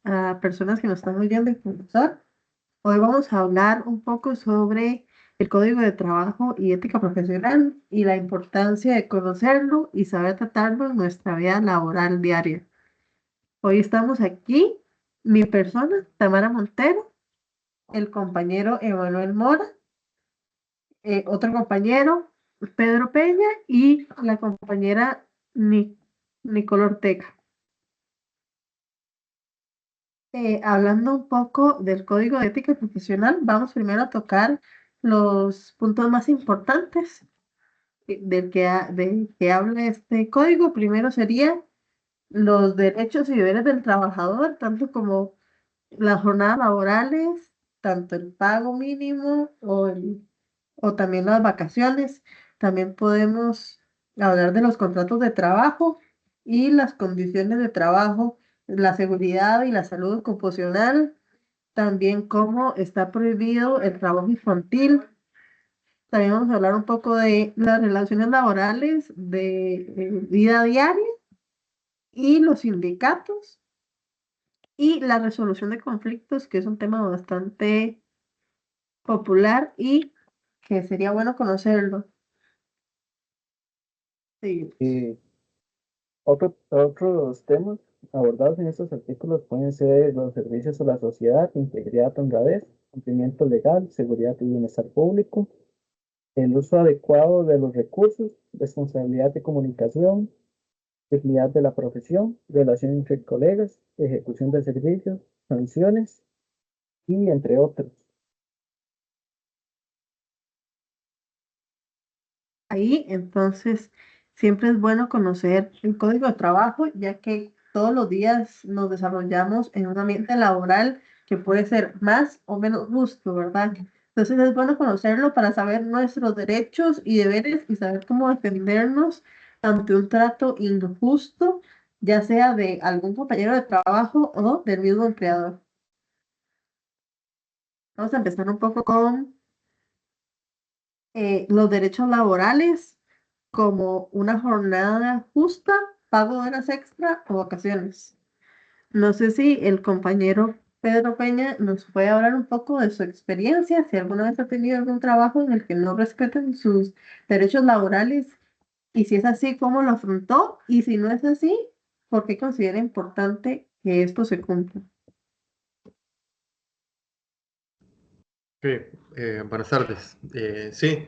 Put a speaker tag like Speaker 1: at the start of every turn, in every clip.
Speaker 1: a personas que nos están oyendo y profesor. Hoy vamos a hablar un poco sobre el código de trabajo y ética profesional y la importancia de conocerlo y saber tratarlo en nuestra vida laboral diaria. Hoy estamos aquí, mi persona, Tamara Montero, el compañero Emanuel Mora, otro compañero, Pedro Peña, y la compañera Nicole Ortega. Hablando un poco del código de ética profesional, vamos primero a tocar los puntos más importantes del que habla este código. Primero serían los derechos y deberes del trabajador, tanto como las jornadas laborales, tanto el pago mínimo o también las vacaciones. También podemos hablar de los contratos de trabajo y las condiciones de trabajo, la seguridad y la salud ocupacional, también cómo está prohibido el trabajo infantil. También vamos a hablar un poco de las relaciones laborales de vida diaria y los sindicatos y la resolución de conflictos, que es un tema bastante popular y que sería bueno conocerlo. Sí.
Speaker 2: Y otros temas abordados en estos artículos pueden ser los servicios a la sociedad, integridad, honradez, cumplimiento legal, seguridad y bienestar público, el uso adecuado de los recursos, responsabilidad de comunicación, dignidad de la profesión, relación entre colegas, ejecución de servicios, sanciones y entre otros.
Speaker 1: Ahí, entonces, siempre es bueno conocer el código de trabajo, ya que todos los días nos desarrollamos en un ambiente laboral que puede ser más o menos justo, ¿verdad? Entonces es bueno conocerlo para saber nuestros derechos y deberes y saber cómo defendernos ante un trato injusto, ya sea de algún compañero de trabajo o del mismo empleador. Vamos a empezar un poco con los derechos laborales como una jornada justa, pago de horas extra o vacaciones. No sé si el compañero Pedro Peña nos puede hablar un poco de su experiencia, si alguna vez ha tenido algún trabajo en el que no respeten sus derechos laborales y si es así, cómo lo afrontó y si no es así, ¿por qué considera importante que esto se cumpla?
Speaker 3: Sí, buenas tardes. Sí,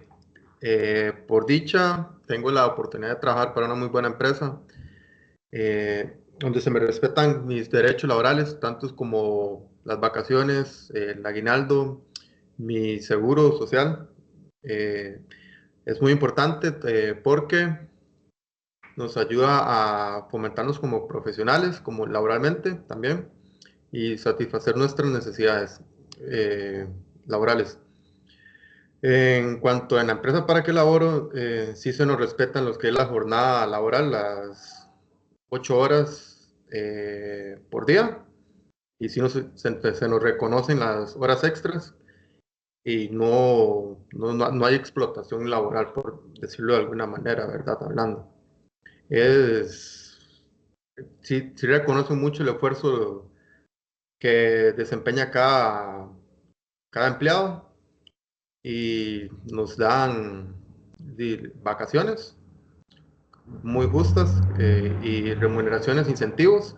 Speaker 3: por dicha, tengo la oportunidad de trabajar para una muy buena empresa, donde se me respetan mis derechos laborales, tantos como las vacaciones, el aguinaldo, mi seguro social. Eh, es muy importante porque nos ayuda a fomentarnos como profesionales, como laboralmente también, y satisfacer nuestras necesidades eh, laborales. En cuanto a la empresa para que laboro, sí se nos respetan los que es la jornada laboral, las 8 horas por día, y sí se nos reconocen las horas extras y no hay explotación laboral, por decirlo de alguna manera, ¿verdad? Hablando. Es, sí reconozco mucho el esfuerzo que desempeña cada empleado y nos dan vacaciones muy justas y remuneraciones, incentivos.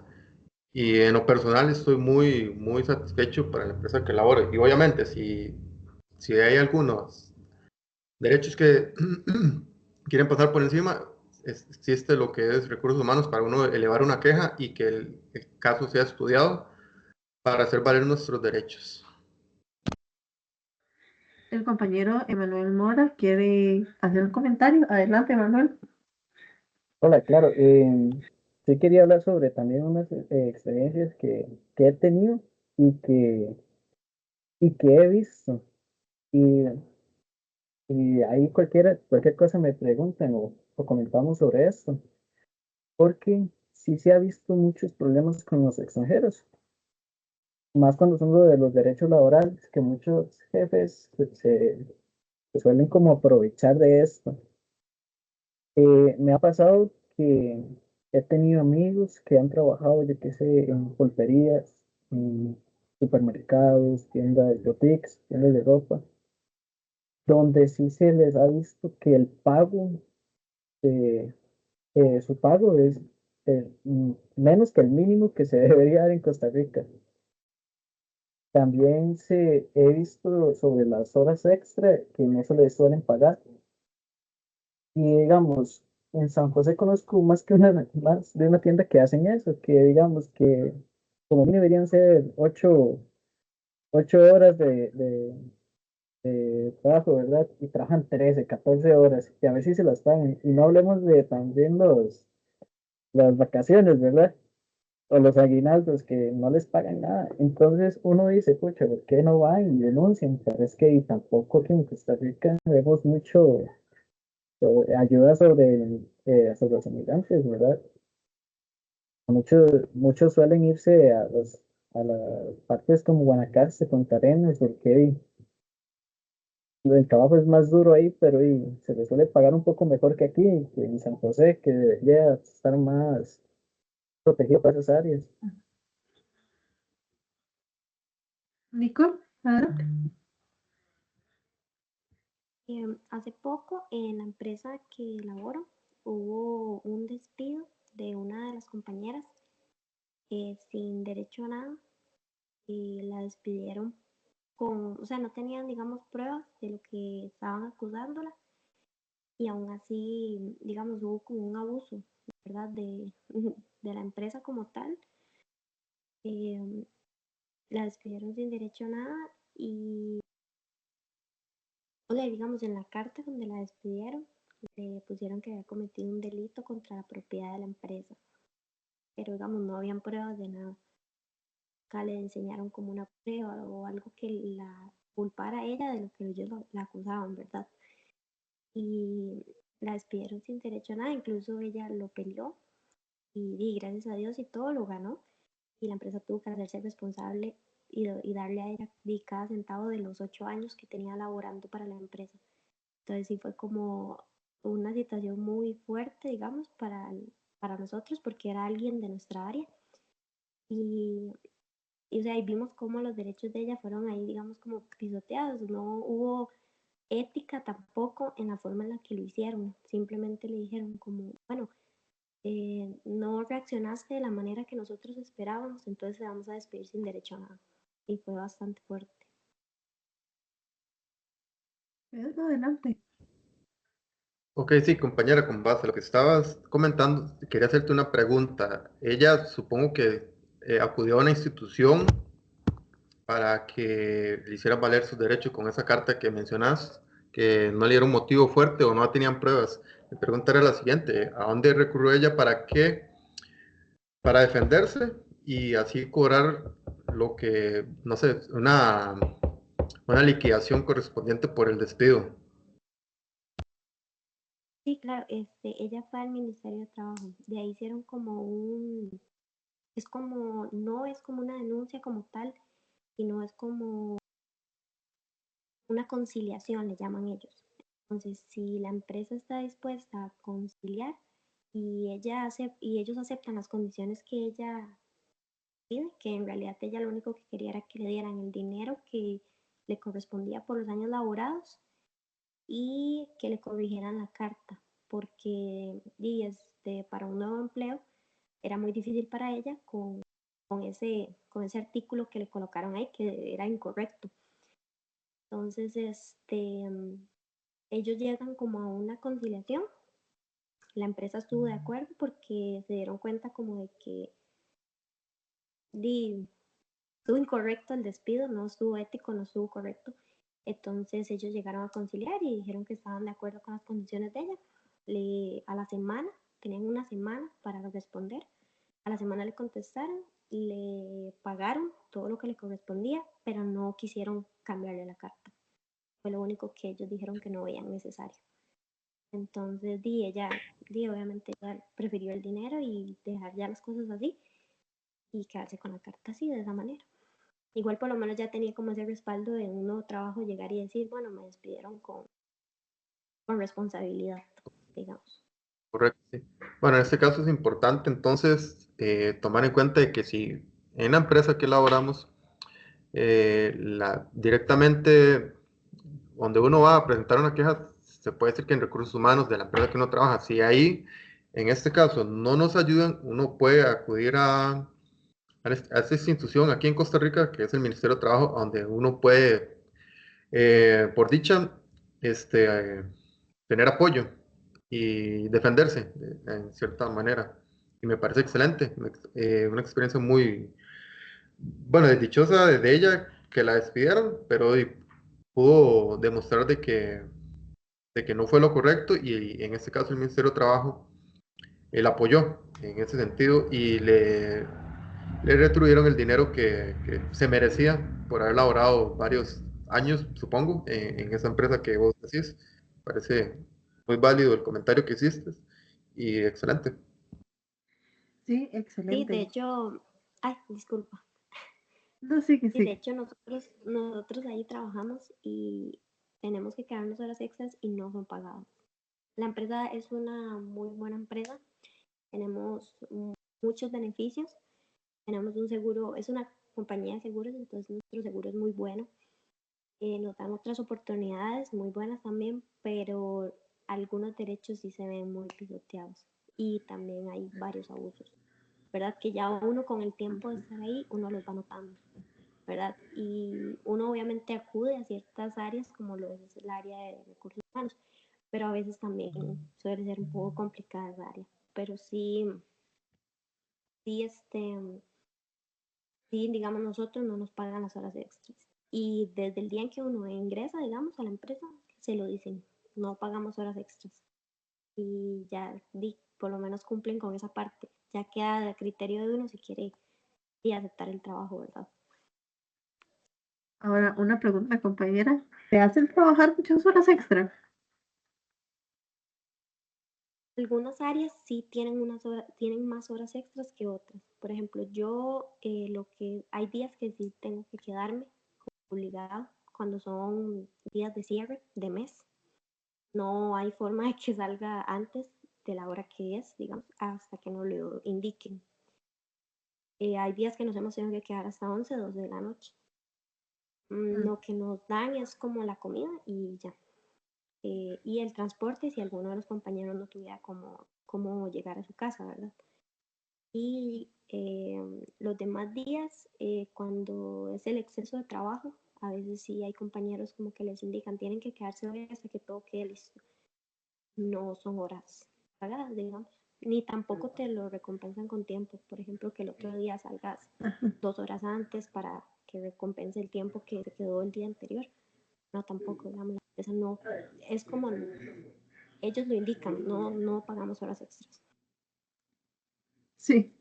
Speaker 3: Y en lo personal estoy muy satisfecho para la empresa que laboro. Y obviamente, si hay algunos derechos que quieren pasar por encima, existe lo que es recursos humanos para uno elevar una queja y que el caso sea estudiado para hacer valer nuestros derechos.
Speaker 1: El compañero Emanuel Mora quiere hacer un comentario. Adelante, Emanuel.
Speaker 2: Hola, claro. Sí quería hablar sobre también unas experiencias que he tenido y que he visto. Y, y ahí cualquier cosa me preguntan o comentamos sobre esto, porque sí se ha visto muchos problemas con los extranjeros, más cuando son lo de los derechos laborales, que muchos jefes se suelen como aprovechar de esto. Me ha pasado que he tenido amigos que han trabajado, yo qué sé, en pulperías mm, supermercados, tiendas, boutiques, tiendas de ropa, donde sí se les ha visto que el pago, eh, su pago es menos que el mínimo que se debería dar en Costa Rica. También he visto sobre las horas extra que no se les suelen pagar. Y digamos, en San José conozco más que más de una tienda que hacen eso, que digamos que como mínimo deberían ser 8 horas de trabajo, ¿verdad? Y trabajan 13 14 horas, y a ver si se las pagan. Y no hablemos de también las vacaciones, ¿verdad? O los aguinaldos que no les pagan nada. Entonces uno dice, pucha, ¿por qué no van y denuncian? Pero es que y tampoco que en Costa Rica vemos mucho ayuda sobre los inmigrantes, ¿verdad? Muchos suelen irse a las partes como Guanacaste, Punta Arenas, porque el trabajo es más duro ahí, pero se les suele pagar un poco mejor que aquí, que en San José, que debería estar más protegido para esas áreas.
Speaker 1: Nicole, adelante.
Speaker 4: Hace poco en la empresa que laboro hubo un despido de una de las compañeras sin derecho a nada y la despidieron o sea, no tenían, digamos, pruebas de lo que estaban acusándola y aún así, digamos, hubo como un abuso, ¿verdad? De la empresa como tal. Eh, la despidieron sin derecho a nada y, o sea, digamos, en la carta donde la despidieron, le pusieron que había cometido un delito contra la propiedad de la empresa, pero digamos, no habían pruebas de nada. Acá le enseñaron como una prueba o algo que la culpara a ella de lo que ellos la acusaban, ¿verdad? Y la despidieron sin derecho a nada, incluso ella lo peleó y gracias a Dios y todo lo ganó y la empresa tuvo que hacerse responsable y darle a ella cada centavo de los 8 años que tenía laborando para la empresa. Entonces sí fue como una situación muy fuerte, digamos, para nosotros porque era alguien de nuestra área y, o sea, y vimos cómo los derechos de ella fueron ahí, digamos, como pisoteados, no hubo ética tampoco en la forma en la que lo hicieron, simplemente le dijeron como, bueno, no reaccionaste de la manera que nosotros esperábamos, entonces te vamos a despedir sin derecho a nada. Y fue bastante fuerte.
Speaker 1: Pedro, adelante.
Speaker 3: Ok, sí, compañera, con base a lo que estabas comentando, quería hacerte una pregunta. Ella supongo que acudió a una institución para que le hiciera valer sus derechos con esa carta que mencionas, que no le dieron motivo fuerte o no tenían pruebas. Mi pregunta era la siguiente: ¿a dónde recurrió ella para qué? Para defenderse y así cobrar lo que, no sé, una liquidación correspondiente por el despido.
Speaker 4: Sí, claro, ella fue al Ministerio de Trabajo. De ahí hicieron como es como, no es como una denuncia como tal, sino es como una conciliación, le llaman ellos. Entonces, si la empresa está dispuesta a conciliar y ellos aceptan las condiciones que ella pide, que en realidad ella lo único que quería era que le dieran el dinero que le correspondía por los años laborados y que le corrigieran la carta, porque para un nuevo empleo era muy difícil para ella con ese artículo que le colocaron ahí, que era incorrecto. Entonces, ellos llegan como a una conciliación. La empresa estuvo de acuerdo porque se dieron cuenta como de que estuvo incorrecto el despido, no estuvo ético, no estuvo correcto. Entonces ellos llegaron a conciliar y dijeron que estaban de acuerdo con las condiciones de ella. A la semana, tenían una semana para responder. A la semana le contestaron, le pagaron todo lo que le correspondía, pero no quisieron cambiarle la carta. Fue lo único que ellos dijeron que no veían necesario. Entonces, obviamente ella prefirió el dinero y dejar ya las cosas así y quedarse con la carta así, de esa manera. Igual por lo menos ya tenía como ese respaldo de un nuevo trabajo, llegar y decir, bueno, me despidieron con responsabilidad, digamos.
Speaker 3: Correcto, sí. Bueno, en este caso es importante entonces tomar en cuenta de que si en la empresa que laboramos, directamente donde uno va a presentar una queja, se puede decir que en recursos humanos de la empresa que uno trabaja, si ahí, en este caso, no nos ayudan, uno puede acudir a esta institución aquí en Costa Rica, que es el Ministerio de Trabajo, donde uno puede, por dicha, tener apoyo y defenderse en cierta manera. Y me parece excelente, una experiencia muy, bueno, desdichosa de ella que la despidieron, pero pudo demostrar de que no fue lo correcto y en este caso el Ministerio de Trabajo él apoyó en ese sentido y le retribuyeron el dinero que se merecía por haber laborado varios años, supongo, en esa empresa que vos decís. Parece muy válido el comentario que hiciste y excelente.
Speaker 1: Sí,
Speaker 4: Sí, de
Speaker 1: excelente.
Speaker 4: hecho, ay, disculpa.
Speaker 1: No, sí que
Speaker 4: Sí, de
Speaker 1: sí.
Speaker 4: hecho nosotros ahí trabajamos y tenemos que quedarnos horas extras y no son pagadas. La empresa es una muy buena empresa, tenemos muchos beneficios, tenemos un seguro, es una compañía de seguros, entonces nuestro seguro es muy bueno. Nos dan otras oportunidades muy buenas también, pero algunos derechos sí se ven muy pisoteados y también hay varios abusos, ¿verdad? Que ya uno con el tiempo de estar ahí, uno los va notando, ¿verdad? Y uno obviamente acude a ciertas áreas como lo es el área de recursos humanos, pero a veces también suele ser un poco complicada esa área. Pero sí, sí, sí, digamos, nosotros no nos pagan las horas extras. Y desde el día en que uno ingresa, digamos, a la empresa, se lo dicen, no pagamos horas extras. Y ya, por lo menos cumplen con esa parte. Ya queda a criterio de uno si quiere y aceptar el trabajo, ¿verdad?
Speaker 1: Ahora, una pregunta, compañera. ¿Te hacen trabajar muchas horas extra?
Speaker 4: Algunas áreas sí tienen, tienen más horas extras que otras. Por ejemplo, yo hay días que sí tengo que quedarme obligada cuando son días de cierre de mes. No hay forma de que salga antes de la hora que es, digamos, hasta que nos lo indiquen. Hay días que nos hemos tenido que quedar hasta 11, 12 de la noche.
Speaker 1: Mm.
Speaker 4: Lo que nos dan es como la comida y ya. Y el transporte si alguno de los compañeros no tuviera cómo llegar a su casa, ¿verdad? Y los demás días, cuando es el exceso de trabajo, a veces sí hay compañeros como que les indican, tienen que quedarse hoy hasta que todo quede listo. No son horas pagadas, digamos, ni tampoco te lo recompensan con tiempo. Por ejemplo, que el otro día salgas 2 horas antes para que recompense el tiempo que te quedó el día anterior. No, tampoco, digamos, la empresa no, es como ellos lo indican, no pagamos horas extras.
Speaker 1: Sí,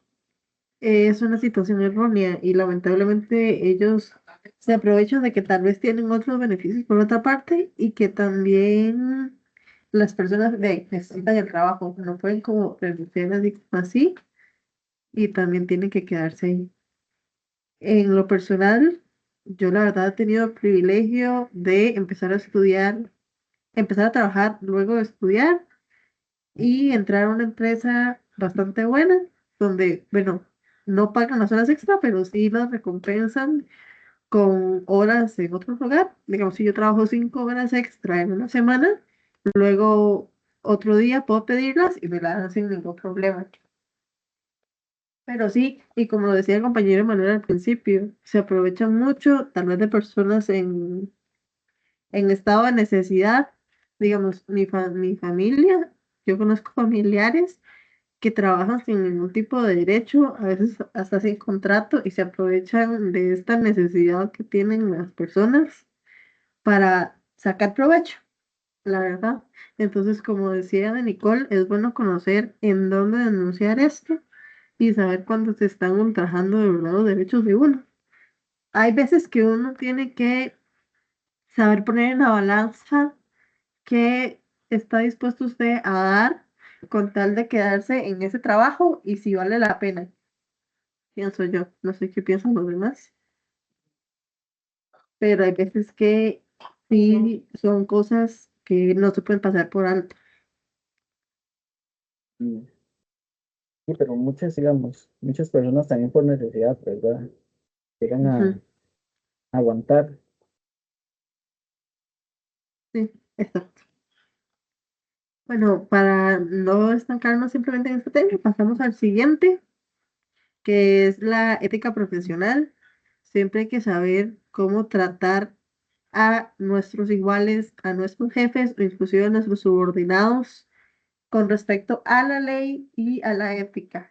Speaker 1: es una situación errónea y lamentablemente ellos se aprovechan de que tal vez tienen otros beneficios por otra parte y que también las personas necesitan el trabajo, no pueden como reducir así y también tienen que quedarse ahí. En lo personal, yo la verdad he tenido el privilegio de empezar a estudiar, empezar a trabajar luego de estudiar y entrar a una empresa bastante buena, donde, bueno, no pagan las horas extra, pero sí las recompensan con horas en otro lugar. Digamos, si yo trabajo 5 horas extra en una semana, luego otro día puedo pedirlas y me las dan sin ningún problema. Pero sí, y como decía el compañero Manuel al principio, se aprovechan mucho, tal vez de personas en estado de necesidad. Digamos, mi familia, yo conozco familiares que trabajan sin ningún tipo de derecho, a veces hasta sin contrato, y se aprovechan de esta necesidad que tienen las personas para sacar provecho, la verdad. Entonces, como decía de Nicole, es bueno conocer en dónde denunciar esto y saber cuándo se están ultrajando de verdad los derechos de uno. Hay veces que uno tiene que saber poner en la balanza qué está dispuesto usted a dar con tal de quedarse en ese trabajo y si vale la pena, pienso yo. No sé qué piensan los demás, pero hay veces que sí son cosas que no se pueden pasar por alto.
Speaker 2: Mm. Sí, pero muchas, digamos, muchas personas también por necesidad, ¿verdad? Llegan a
Speaker 1: Ujú,
Speaker 2: aguantar.
Speaker 1: sí, exacto. Bueno, para no estancarnos simplemente en este tema, pasamos al siguiente, que es la ética profesional. Siempre hay que saber cómo tratar a nuestros iguales, a nuestros jefes o inclusive a nuestros subordinados con respecto a la ley y a la ética.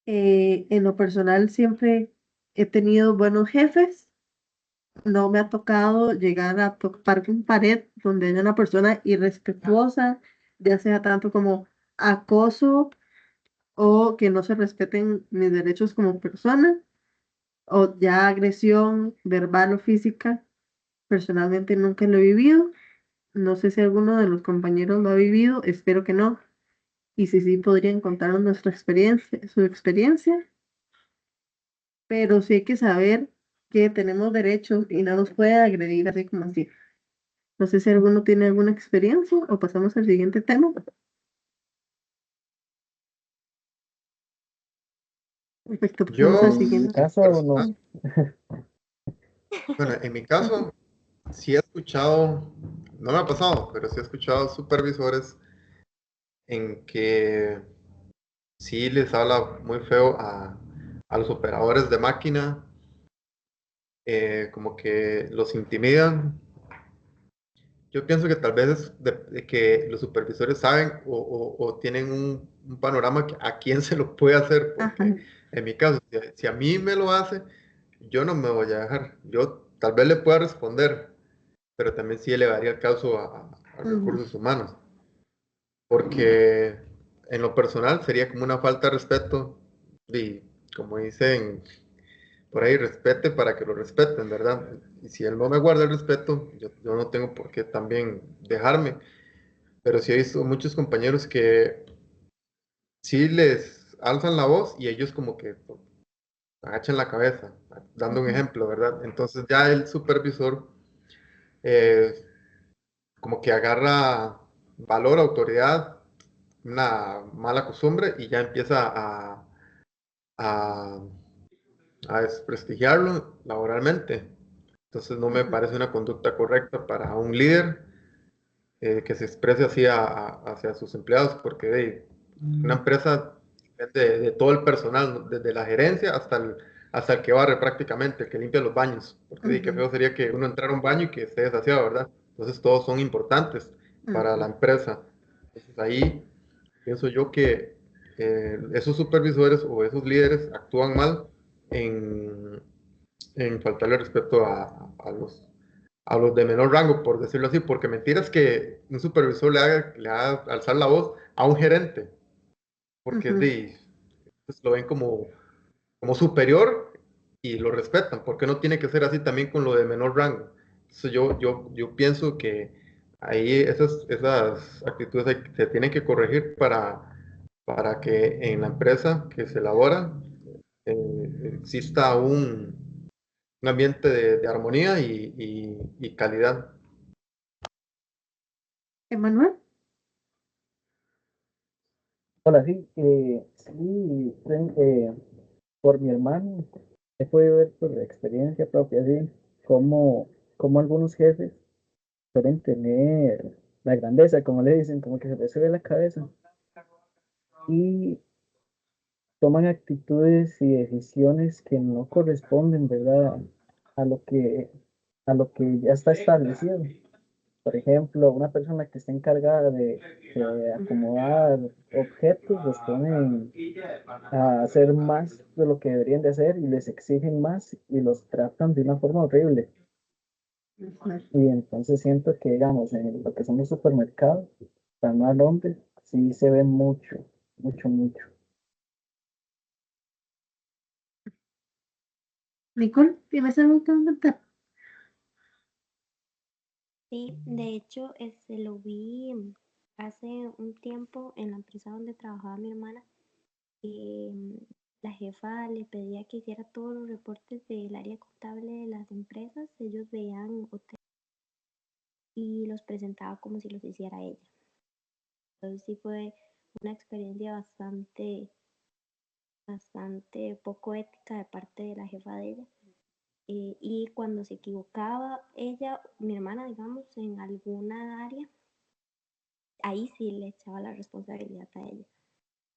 Speaker 1: En lo personal siempre he tenido buenos jefes. No me ha tocado llegar a topar con pared donde haya una persona irrespetuosa, ya sea tanto como acoso o que no se respeten mis derechos como persona, o ya agresión verbal o física. Personalmente nunca lo he vivido. No sé si alguno de los compañeros lo ha vivido, espero que no. Y si sí, podrían contarnos nuestra experiencia, su experiencia, pero sí hay que saber que tenemos derechos y no nos puede agredir así como así. No sé si alguno tiene alguna experiencia o pasamos al siguiente tema. Perfecto, pasamos al
Speaker 3: Yo,
Speaker 2: En mi
Speaker 1: siguiente.
Speaker 2: caso, no.
Speaker 3: personal, bueno, en mi caso, sí he escuchado, no me ha pasado, pero sí he escuchado supervisores en que sí les habla muy feo a los operadores de máquina, como que los intimidan. Yo pienso que tal vez es de que los supervisores saben o tienen un panorama a quién se lo puede hacer,
Speaker 1: Ajá.
Speaker 3: porque en mi caso, si a mí me lo hace, yo no me voy a dejar. Yo tal vez le pueda responder, pero también sí elevaría el caso a
Speaker 1: Ujú,
Speaker 3: recursos humanos, porque en lo personal sería como una falta de respeto y como dicen por ahí, respete para que lo respeten, ¿verdad? Y si él no me guarda el respeto, yo no tengo por qué también dejarme. Pero sí he visto muchos compañeros que sí les alzan la voz y ellos como que agachan la cabeza, dando un
Speaker 1: ujú,
Speaker 3: ejemplo, ¿verdad? Entonces ya el supervisor eh, como que agarra valor, autoridad, una mala costumbre y ya empieza a, a desprestigiarlo laboralmente. Entonces no me
Speaker 1: ujú,
Speaker 3: parece una conducta correcta para un líder que se exprese así hacia sus empleados, porque una empresa depende de todo el personal, ¿no? Desde la gerencia hasta el que barre prácticamente, el que limpia los baños, porque qué
Speaker 1: ujú,
Speaker 3: feo sería que uno entrara a un baño y que esté desasiado, ¿verdad? Entonces todos son importantes para la
Speaker 1: ujú.
Speaker 3: empresa. Entonces ahí pienso yo que esos supervisores o esos líderes actúan mal en, en faltarle respeto a los de menor rango, por decirlo así, porque mentiras que un supervisor le haga alzar la voz a un gerente, porque
Speaker 1: Ujú.
Speaker 3: pues, lo ven como superior y lo respetan, porque no tiene que ser así también con lo de menor rango. Entonces yo pienso que ahí esas actitudes se tienen que corregir para que en la empresa que se elabora exista un ambiente de armonía y calidad.
Speaker 1: Emanuel.
Speaker 2: Hola, sí, sí, por mi hermano he podido ver por experiencia propia, sí, cómo algunos jefes suelen tener la grandeza, como le dicen, como que se les sube la cabeza y toman actitudes y decisiones que no corresponden, ¿verdad? A lo que, a lo que ya está establecido. Por ejemplo, una persona que está encargada de acomodar objetos, los ponen a hacer más de lo que deberían de hacer y les exigen más y los tratan de una forma horrible.
Speaker 1: Ujú.
Speaker 2: Y entonces siento que, digamos, en lo que son los supermercados, para no al hombre, sí se ve mucho, mucho, mucho.
Speaker 1: Nicole, ¿tienes algo que comentar?
Speaker 4: Sí, de hecho, lo vi hace un tiempo en la empresa donde trabajaba mi hermana. La jefa le pedía que hiciera todos los reportes del área contable de las empresas. Ellos veían hotel y los presentaba como si los hiciera ella. Entonces sí fue una experiencia bastante poco ética de parte de la jefa de ella. Y cuando se equivocaba ella, mi hermana, digamos, en alguna área, ahí sí le echaba la responsabilidad a ella.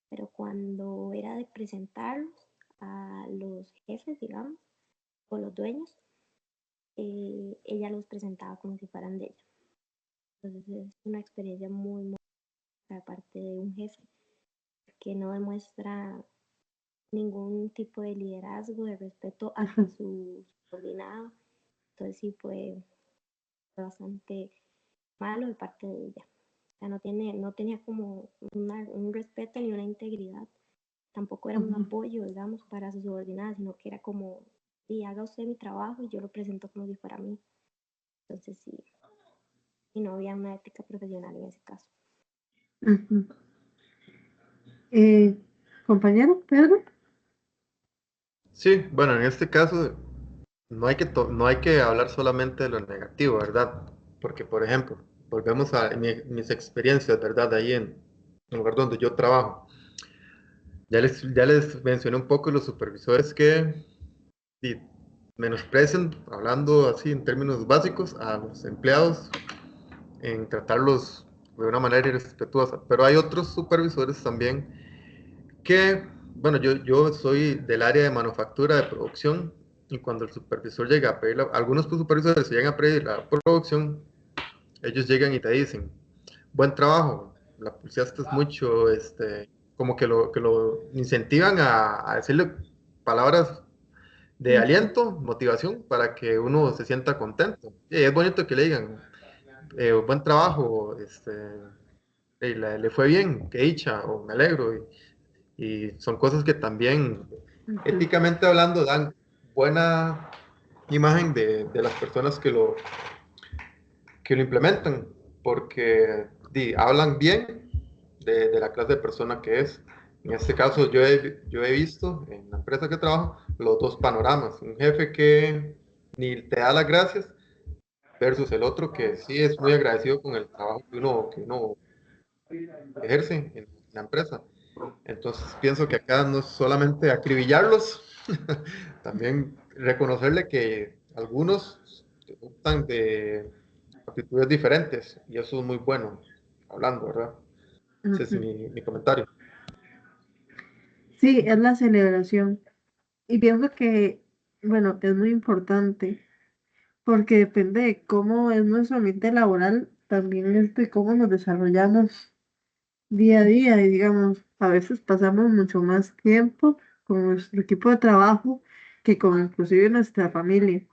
Speaker 4: Pero cuando era de presentarlos a los jefes, digamos, o los dueños, ella los presentaba como si fueran de ella. Entonces es una experiencia muy de parte de un jefe que no demuestra ningún tipo de liderazgo, de respeto hacia su subordinado. Entonces sí fue bastante malo de parte de ella. O sea, no tenía como un respeto ni una integridad. Tampoco era un apoyo, digamos, para su subordinada, sino que era como, sí, haga usted mi trabajo y yo lo presento como si fuera a mí. Entonces sí, y no había una ética profesional en ese caso.
Speaker 1: Compañero Pedro.
Speaker 3: Sí, bueno, en este caso no hay que hablar solamente de lo negativo, ¿verdad? Porque, por ejemplo, volvemos a mis experiencias, ¿verdad? Ahí en el lugar donde yo trabajo. Ya les mencioné un poco los supervisores que sí, menosprecian, hablando así en términos básicos, a los empleados en tratarlos de una manera irrespetuosa. Pero hay otros supervisores también que, bueno, yo soy del área de manufactura de producción y cuando el supervisor llega a pedir, algunos supervisores llegan a pedir la producción, ellos llegan y te dicen, buen trabajo, la pulseaste mucho, como que lo incentivan a decirle palabras de aliento, motivación, para que uno se sienta contento. Y es bonito que le digan, buen trabajo, le fue bien, qué dicha, o me alegro. Y son cosas que también, éticamente hablando, dan buena imagen de las personas que lo implementan, porque hablan bien de la clase de persona que es. En este caso, yo he visto en la empresa que trabajo los dos panoramas. Un jefe que ni te da las gracias versus el otro que sí es muy agradecido con el trabajo que uno ejerce en la empresa. Entonces pienso que acá no es solamente acribillarlos, también reconocerle que algunos optan de actitudes diferentes y eso es muy bueno, hablando, ¿verdad? Ese es mi comentario.
Speaker 1: Sí, es la celebración. Y pienso que, bueno, es muy importante porque depende de cómo es nuestro ambiente laboral, también es de cómo nos desarrollamos día a día. Y digamos, a veces pasamos mucho más tiempo con nuestro equipo de trabajo que con inclusive nuestra familia.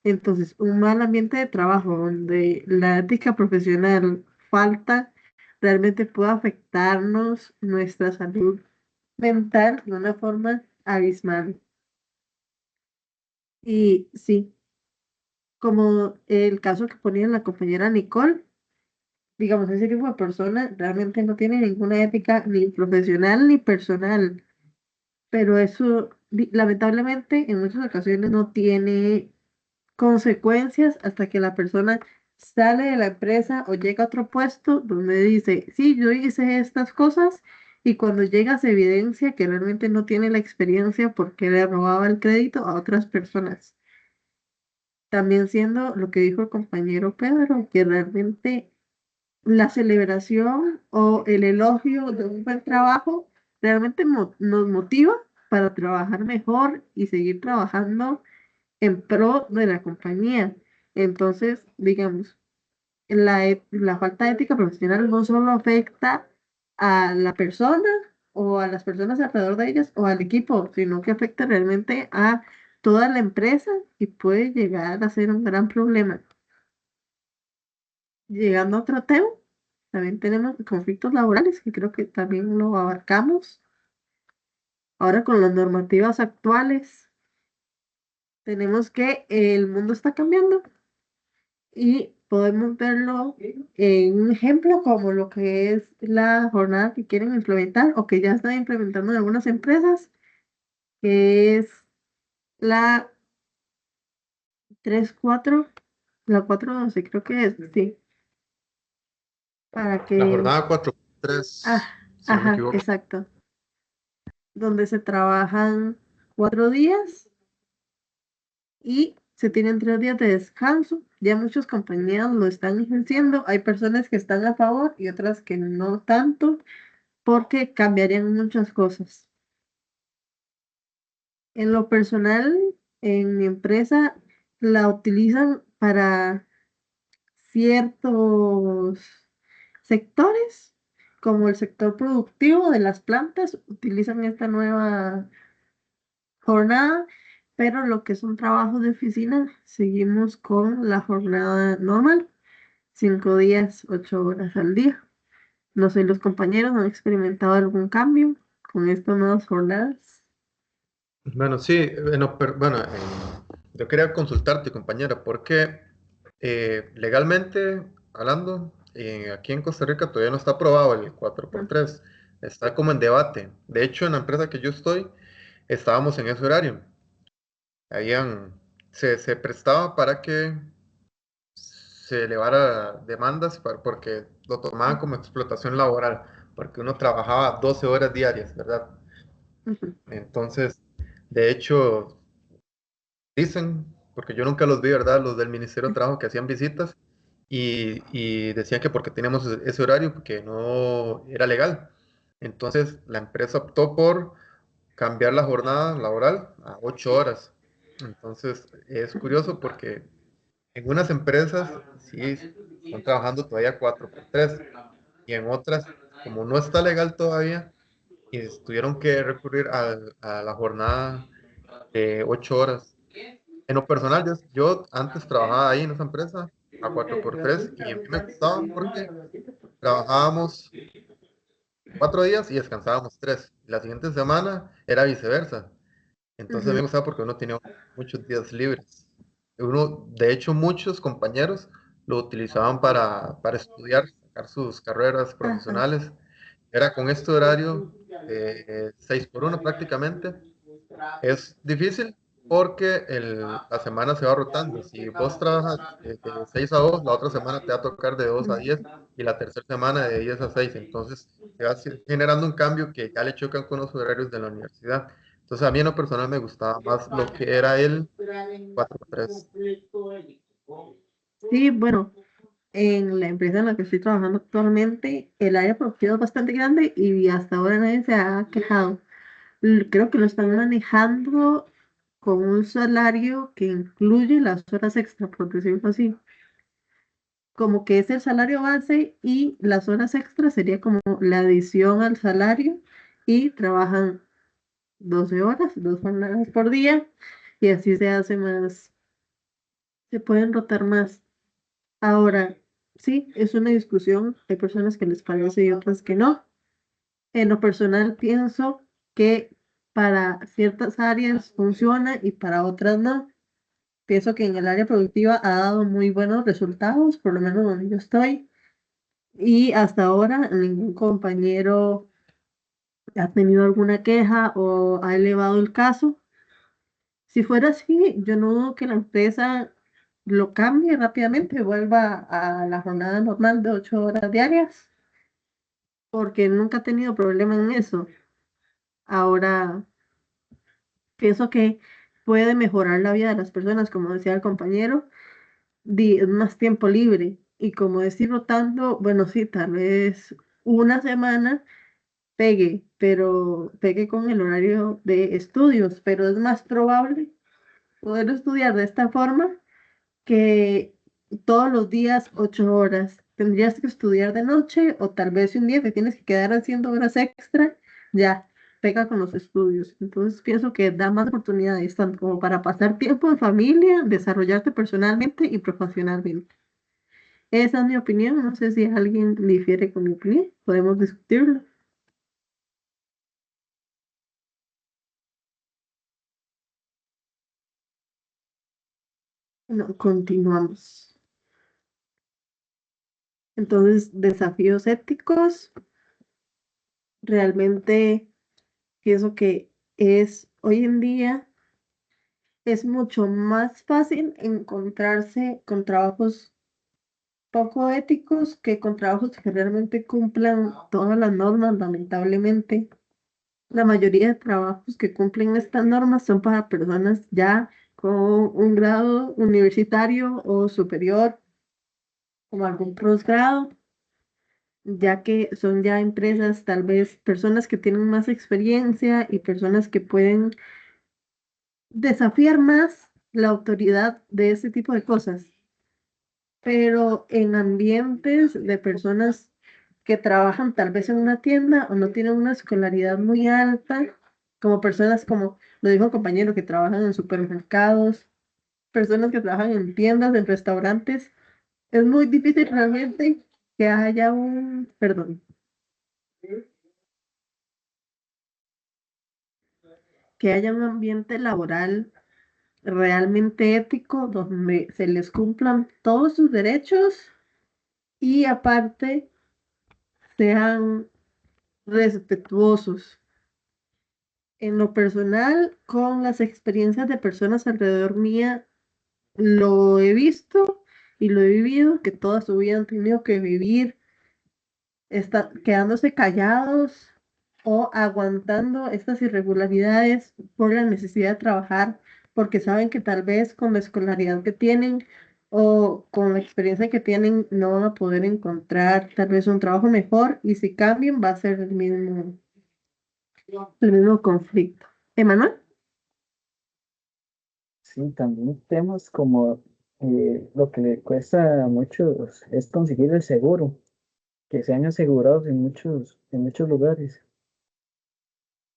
Speaker 1: Entonces, un mal ambiente de trabajo donde la ética profesional falta, realmente puede afectarnos nuestra salud mental de una forma abismal. Y sí, como el caso que ponía la compañera Nicole, digamos, ese tipo de persona realmente no tiene ninguna ética ni profesional ni personal, pero eso lamentablemente en muchas ocasiones no tiene consecuencias hasta que la persona sale de la empresa o llega a otro puesto donde dice, sí, yo hice estas cosas y cuando llega se evidencia que realmente no tiene la experiencia porque le robaba el crédito a otras personas. También siendo lo que dijo el compañero Pedro, que realmente la celebración o el elogio de un buen trabajo realmente nos motiva para trabajar mejor y seguir trabajando en pro de la compañía. Entonces, digamos, la falta de ética profesional no solo afecta a la persona o a las personas alrededor de ellas o al equipo, sino que afecta realmente a toda la empresa y puede llegar a ser un gran problema. Llegando a otro tema, también tenemos conflictos laborales, que creo que también lo abarcamos. Ahora con las normativas actuales, tenemos que el mundo está cambiando y podemos verlo en un ejemplo como lo que es la jornada que quieren implementar o que ya están implementando en algunas empresas, que es la 3-4, la 4-12, creo que es, sí, para
Speaker 3: La
Speaker 1: que,
Speaker 3: jornada
Speaker 1: ah,
Speaker 3: 4-3, si no me
Speaker 1: Ajá,
Speaker 3: equivoco.
Speaker 1: exacto. Donde se trabajan 4 días y se tienen 3 días de descanso. Ya muchas compañías lo están ejerciendo. Hay personas que están a favor y otras que no tanto, porque cambiarían muchas cosas. En lo personal, en mi empresa la utilizan para ciertos sectores, como el sector productivo de las plantas, utilizan esta nueva jornada, pero lo que es un trabajo de oficina, seguimos con la jornada normal, 5 días, 8 horas al día. No sé, los compañeros han experimentado algún cambio con estas nuevas jornadas.
Speaker 3: Bueno, sí, bueno, yo quería consultarte, compañera, porque legalmente hablando, aquí en Costa Rica todavía no está aprobado el 4x3, está como en debate. De hecho, en la empresa que yo estoy, estábamos en ese horario. Habían, se prestaba para que se elevara demandas porque lo tomaban como explotación laboral, porque uno trabajaba 12 horas diarias, ¿verdad?
Speaker 1: Ujú.
Speaker 3: Entonces, de hecho, dicen, porque yo nunca los vi, ¿verdad? Los del Ministerio de Trabajo que hacían visitas y decían que porque teníamos ese horario, porque no era legal. Entonces, la empresa optó por cambiar la jornada laboral a 8 horas. Entonces, es curioso porque en unas empresas sí están trabajando todavía 4x3 y en otras, como no está legal todavía, y tuvieron que recurrir a la jornada de 8 horas. En lo personal, yo antes trabajaba ahí en esa empresa a 4x3 y a mí me gustaba porque trabajábamos 4 días y descansábamos 3. La siguiente semana era viceversa. Entonces a mí me
Speaker 1: Ujú.
Speaker 3: gustaba porque uno tenía muchos días libres. De hecho, muchos compañeros lo utilizaban para estudiar, sacar sus carreras
Speaker 1: Ajá.
Speaker 3: profesionales. Era con este horario de 6 por 1 prácticamente. Es difícil porque la semana se va rotando. Si vos trabajas de 6 a 2, la otra semana te va a tocar de 2 a 10 y la tercera semana de 10 a 6. Entonces se va generando un cambio que ya le chocan con los horarios de la universidad. Entonces a mí en lo personal me gustaba más lo que era el 4x3.
Speaker 1: Sí, bueno, en la empresa en la que estoy trabajando actualmente, el área productiva es bastante grande y hasta ahora nadie se ha quejado. Creo que lo están manejando con un salario que incluye las horas extra, por decirlo así. Como que es el salario base y las horas extras sería como la adición al salario y trabajan 12 horas, 2 jornadas por día y así se hace más, se pueden rotar más. Ahora, sí, es una discusión, hay personas que les parece y otras que no. En lo personal pienso que para ciertas áreas funciona y para otras no. Pienso que en el área productiva ha dado muy buenos resultados, por lo menos donde yo estoy, y hasta ahora ningún compañero ha tenido alguna queja o ha elevado el caso. Si fuera así, yo no dudo que la empresa lo cambie rápidamente y vuelva a la jornada normal de 8 horas diarias, porque nunca he tenido problema en eso. Ahora, pienso que puede mejorar la vida de las personas, como decía el compañero, más tiempo libre. Y como decir rotando, bueno, sí, tal vez una semana pegue con el horario de estudios, pero es más probable poder estudiar de esta forma que todos los días 8 horas. Tendrías que estudiar de noche o tal vez un día te tienes que quedar haciendo horas extra, ya pega con los estudios. Entonces pienso que da más oportunidades, tanto como para pasar tiempo en familia, desarrollarte personalmente y profesionalmente. Esa es mi opinión, no sé si alguien difiere con mi opinión, podemos discutirlo. No, continuamos. Entonces, desafíos éticos, realmente pienso que es hoy en día es mucho más fácil encontrarse con trabajos poco éticos que con trabajos que realmente cumplan todas las normas, lamentablemente. La mayoría de trabajos que cumplen estas normas son para personas ya con un grado universitario o superior, o algún posgrado, ya que son ya empresas, tal vez personas que tienen más experiencia y personas que pueden desafiar más la autoridad de ese tipo de cosas. Pero en ambientes de personas que trabajan tal vez en una tienda o no tienen una escolaridad muy alta, como personas como lo dijo un compañero que trabajan en supermercados, personas que trabajan en tiendas, en restaurantes, es muy difícil realmente que haya perdón, que haya un ambiente laboral realmente ético donde se les cumplan todos sus derechos y aparte sean respetuosos. En lo personal, con las experiencias de personas alrededor mía, lo he visto y lo he vivido, que toda su vida han tenido que vivir quedándose callados o aguantando estas irregularidades por la necesidad de trabajar, porque saben que tal vez con la escolaridad que tienen o con la experiencia que tienen no van a poder encontrar tal vez un trabajo mejor y si cambian va a ser el mismo conflicto. Emanuel.
Speaker 2: Sí, también temas como lo que le cuesta a muchos es conseguir el seguro, que sean asegurados en muchos lugares.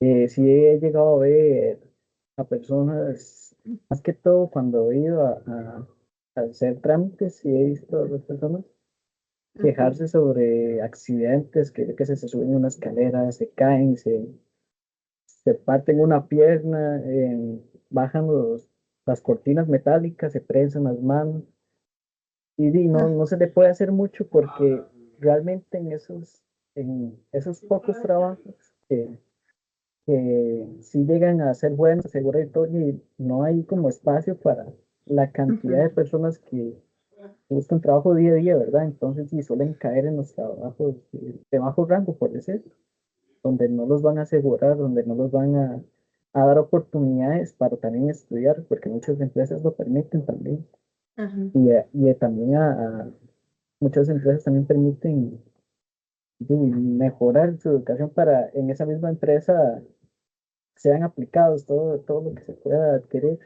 Speaker 2: Sí he llegado a ver a personas, más que todo cuando he ido a hacer trámites, sí he visto a las personas
Speaker 1: Ujú.
Speaker 2: quejarse sobre accidentes, que se suben una escalera, se caen, se parten una pierna, bajan las cortinas metálicas, se prensan las manos no se le puede hacer mucho porque realmente en esos pocos trabajos que sí llegan a ser buenos, seguro y todo, y no hay como espacio para la cantidad de
Speaker 1: Ujú.
Speaker 2: personas que buscan trabajo día a día, ¿verdad? Entonces sí suelen caer en los trabajos de bajo rango, por decir, donde no los van a asegurar, donde no los van a dar oportunidades para también estudiar, porque muchas empresas lo permiten también.
Speaker 1: Ajá.
Speaker 2: Y también muchas empresas también permiten mejorar su educación para en esa misma empresa sean aplicados todo lo que se pueda adquirir.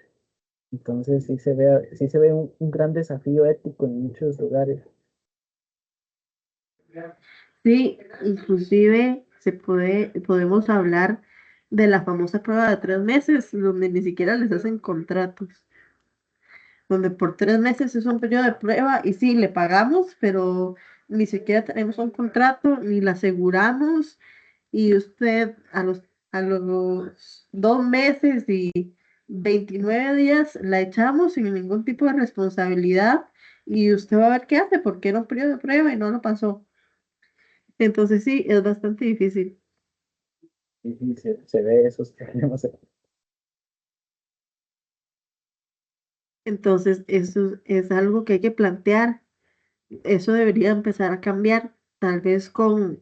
Speaker 2: Entonces sí se ve un gran desafío ético en muchos lugares.
Speaker 1: Sí, inclusive podemos hablar de la famosa prueba de 3 meses, donde ni siquiera les hacen contratos, donde por 3 meses es un periodo de prueba y sí, le pagamos, pero ni siquiera tenemos un contrato, ni la aseguramos, y usted a los 2 meses y 29 días la echamos sin ningún tipo de responsabilidad y usted va a ver qué hace, porque era un periodo de prueba y no lo pasó. Entonces sí, es bastante difícil.
Speaker 2: Y se ve esos problemas.
Speaker 1: Entonces eso es algo que hay que plantear. Eso debería empezar a cambiar, tal vez con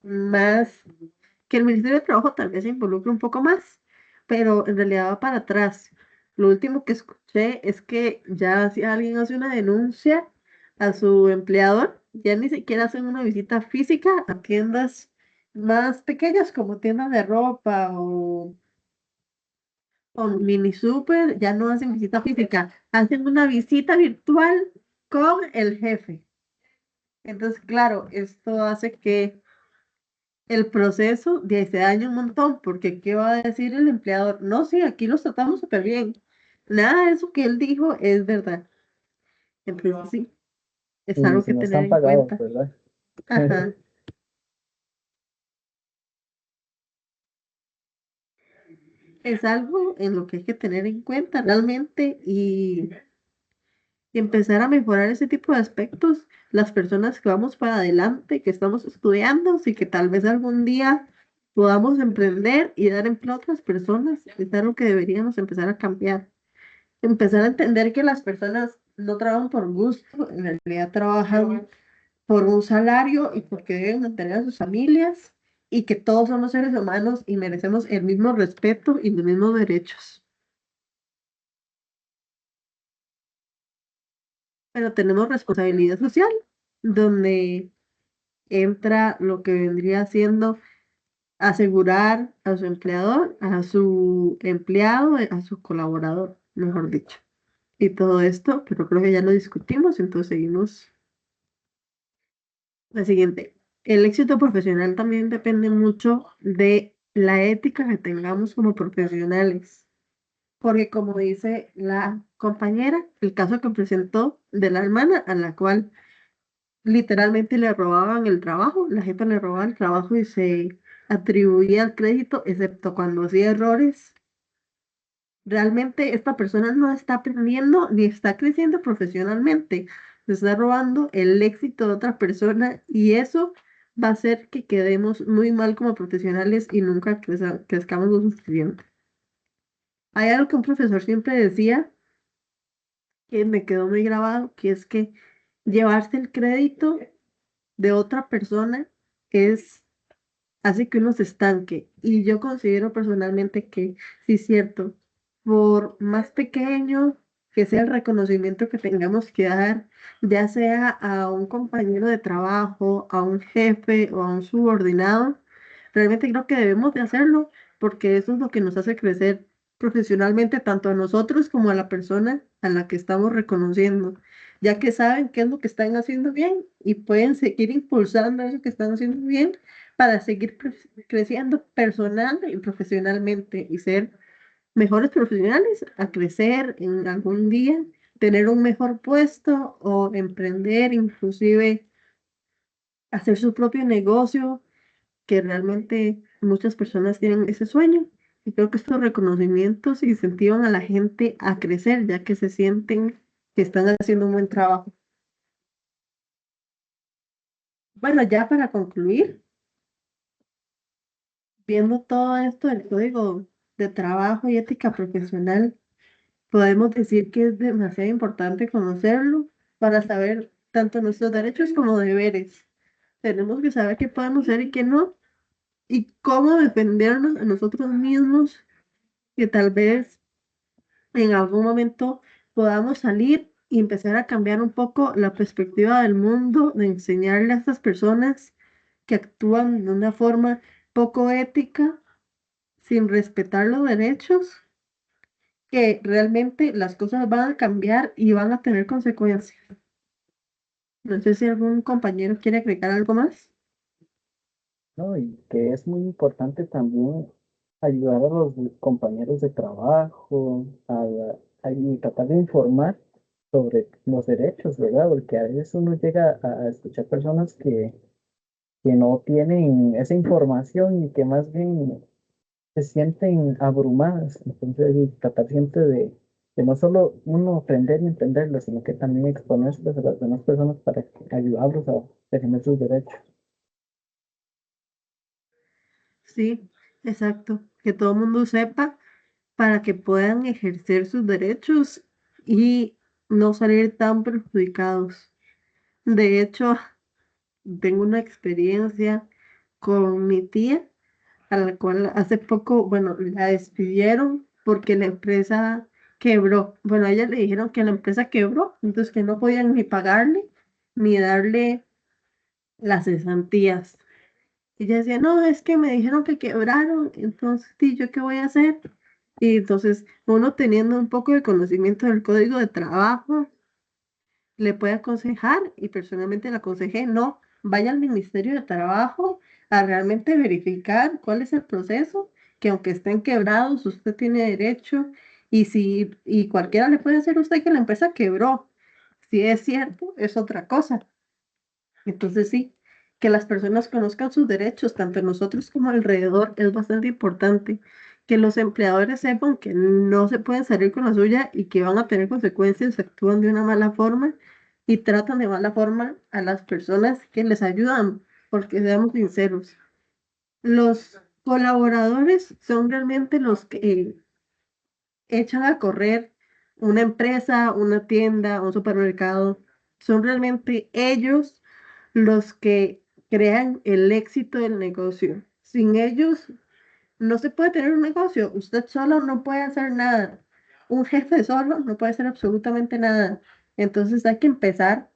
Speaker 1: más, que el Ministerio de Trabajo tal vez se involucre un poco más, pero en realidad va para atrás. Lo último que escuché es que ya si alguien hace una denuncia a su empleador, ya ni siquiera hacen una visita física a tiendas más pequeñas como tiendas de ropa o mini super, ya no hacen visita física, hacen una visita virtual con el jefe. Entonces, claro, esto hace que el proceso se dañe un montón, porque ¿qué va a decir el empleador? No, sí, aquí los tratamos súper bien. Nada de eso que él dijo es verdad. Entonces, sí, es
Speaker 2: Y
Speaker 1: algo
Speaker 2: si
Speaker 1: que
Speaker 2: no
Speaker 1: tener
Speaker 2: están
Speaker 1: en
Speaker 2: pagados,
Speaker 1: cuenta.
Speaker 2: ¿verdad?
Speaker 1: Ajá. Es algo en lo que hay que tener en cuenta realmente y empezar a mejorar ese tipo de aspectos. Las personas que vamos para adelante, que estamos estudiando y que tal vez algún día podamos emprender y dar empleo a otras personas, es algo que deberíamos empezar a cambiar. Empezar a entender que las personas no trabajan por gusto, en realidad trabajan por un salario y porque deben mantener a sus familias y que todos somos seres humanos y merecemos el mismo respeto y los mismos derechos. Pero tenemos responsabilidad social, donde entra lo que vendría siendo asegurar a su empleador, a su empleado, a su colaborador, mejor dicho. Y todo esto, pero creo que ya lo discutimos, entonces seguimos. La siguiente. El éxito profesional también depende mucho de la ética que tengamos como profesionales. Porque como dice la compañera, el caso que presentó de la hermana a la cual literalmente le robaban el trabajo, la gente le robaba el trabajo y se atribuía el crédito, excepto cuando hacía errores. Realmente esta persona no está aprendiendo ni está creciendo profesionalmente. Se está robando el éxito de otra persona y eso va a hacer que quedemos muy mal como profesionales y nunca crezcamos lo suficiente. Hay algo que un profesor siempre decía que me quedó muy grabado, que es que llevarse el crédito de otra persona es hace que uno se estanque. Y yo considero personalmente que sí es cierto, por más pequeño que sea el reconocimiento que tengamos que dar, ya sea a un compañero de trabajo, a un jefe o a un subordinado, realmente creo que debemos de hacerlo porque eso es lo que nos hace crecer profesionalmente tanto a nosotros como a la persona a la que estamos reconociendo, ya que saben qué es lo que están haciendo bien y pueden seguir impulsando eso que están haciendo bien para seguir creciendo personal y profesionalmente y ser mejores profesionales, a crecer en algún día, tener un mejor puesto o emprender, inclusive hacer su propio negocio, que realmente muchas personas tienen ese sueño. Y creo que estos reconocimientos incentivan a la gente a crecer, ya que se sienten que están haciendo un buen trabajo. Bueno, ya para concluir, viendo todo esto del código de trabajo y ética profesional, podemos decir que es demasiado importante conocerlo para saber tanto nuestros derechos como deberes. Tenemos que saber qué podemos hacer y qué no, y cómo defendernos a nosotros mismos, que tal vez en algún momento podamos salir y empezar a cambiar un poco la perspectiva del mundo, de enseñarle a estas personas que actúan de una forma poco ética, sin respetar los derechos, que realmente las cosas van a cambiar y van a tener consecuencias. No sé si algún compañero quiere agregar algo más.
Speaker 2: ¿No? Y que es muy importante también ayudar a los compañeros de trabajo, y tratar de informar sobre los derechos, ¿verdad? Porque a veces uno llega a escuchar personas que no tienen esa información y que más bien se sienten abrumadas. Entonces, y tratar siempre de no solo uno aprender y entenderlo, sino que también exponerse a las demás personas para ayudarlos a defender sus derechos.
Speaker 1: Sí, exacto. Que todo el mundo sepa para que puedan ejercer sus derechos y no salir tan perjudicados. De hecho, tengo una experiencia con mi tía, a la cual hace poco, bueno, la despidieron porque la empresa quebró. Bueno, a ella le dijeron que la empresa quebró, entonces que no podían ni pagarle ni darle las cesantías. Y ella decía, no, es que me dijeron que quebraron, entonces, ¿y yo qué voy a hacer? Y entonces, uno teniendo un poco de conocimiento del código de trabajo, le puede aconsejar, y personalmente le aconsejé, no, vaya al Ministerio de Trabajo a realmente verificar cuál es el proceso, que aunque estén quebrados, usted tiene derecho, y cualquiera le puede hacer a usted que la empresa quebró. Si es cierto, es otra cosa. Entonces sí, que las personas conozcan sus derechos, tanto nosotros como alrededor, es bastante importante. Que los empleadores sepan que no se pueden salir con la suya y que van a tener consecuencias si actúan de una mala forma y tratan de mala forma a las personas que les ayudan, porque seamos sinceros, los colaboradores son realmente los que echan a correr una empresa, una tienda, un supermercado, son realmente ellos los que crean el éxito del negocio. Sin ellos no se puede tener un negocio. Usted solo no puede hacer nada. Un jefe solo no puede hacer absolutamente nada. Entonces hay que empezar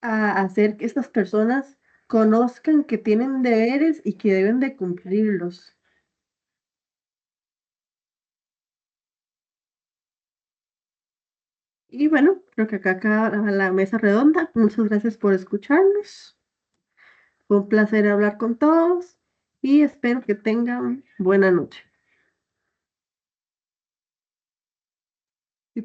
Speaker 1: a hacer que estas personas conozcan que tienen deberes y que deben de cumplirlos. Y bueno, creo que acá acaba la mesa redonda. Muchas gracias por escucharnos. Fue un placer hablar con todos y espero que tengan buena noche.